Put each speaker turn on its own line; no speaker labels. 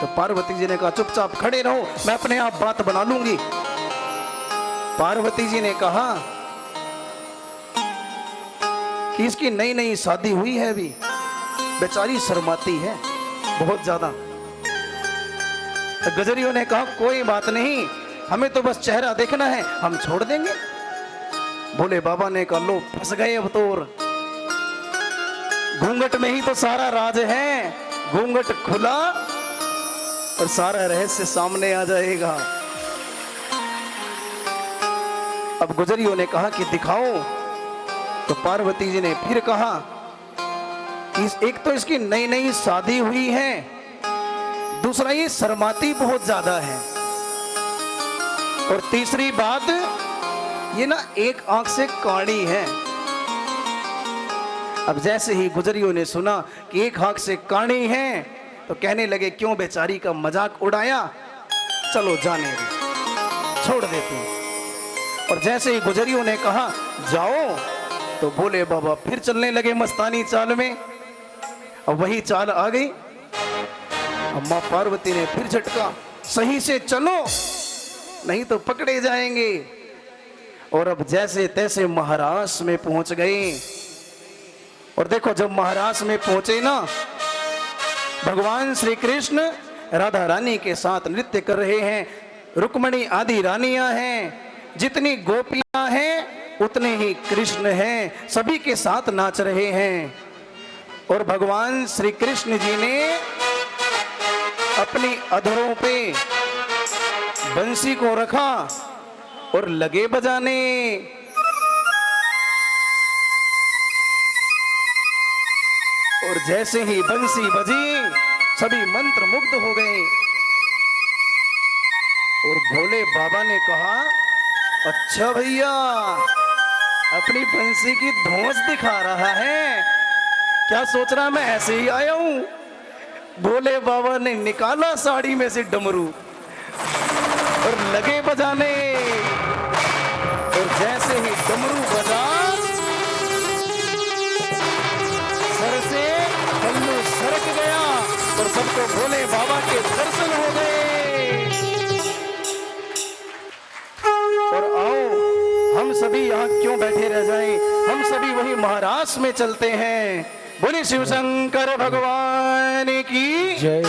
तो पार्वती जी ने कहा चुपचाप खड़े रहो, मैं अपने आप बात बना लूंगी। पार्वती जी ने कहा कि इसकी नई नई शादी हुई है, अभी बेचारी शर्माती है बहुत ज्यादा। तो गजरियों ने कहा कोई बात नहीं, हमें तो बस चेहरा देखना है, हम छोड़ देंगे। भोले बाबा ने कहा लो फंस गए अब तो, घूंघट में ही तो सारा राज है, घूंघट खुला और सारा रहस्य सामने आ जाएगा। अब गुजरियों ने कहा कि दिखाओ। तो पार्वती जी ने फिर कहा कि एक तो इसकी नई नई शादी हुई है, दूसरा ये शर्माती बहुत ज्यादा है, और तीसरी बात ये ना एक आंख से काड़ी है। अब जैसे ही गुजरियों ने सुना कि एक आंख से काड़ी है तो कहने लगे क्यों बेचारी का मजाक उड़ाया, चलो जाने दो, छोड़ देते हैं। और जैसे ही गुजरियों ने कहा जाओ, तो भोले बाबा फिर चलने लगे मस्तानी चाल में। अब वही चाल आ गई। अब मां पार्वती ने फिर झटका, सही से चलो नहीं तो पकड़े जाएंगे। और अब जैसे तैसे महाराष्ट्र में पहुंच गए। और देखो जब महाराष्ट्र में पहुंचे ना, भगवान श्री कृष्ण राधा रानी के साथ नृत्य कर रहे हैं, रुक्मणी आदि रानियां हैं, जितनी गोपियां हैं उतने ही कृष्ण हैं, सभी के साथ नाच रहे हैं। और भगवान श्री कृष्ण जी ने अपनी अधरों पे बंसी को रखा और लगे बजाने। और जैसे ही बंसी बजी सभी मंत्र मुग्ध हो गए। और भोले बाबा ने कहा अच्छा भैया अपनी बंसी की धौंस दिखा रहा है, क्या सोच रहा मैं ऐसे ही आया हूं। भोले बाबा ने निकाला साड़ी में से डमरू और लगे बजाने। और जैसे ही डमरू बजा, सर से पल्लू सरक गया और सबको भोले बाबा के दर्शन हो गए। और आओ हम सभी यहाँ क्यों बैठे रह जाएं, हम सभी वही महाराष्ट्र में चलते हैं। बोले शिव शंकर भगवान की जय।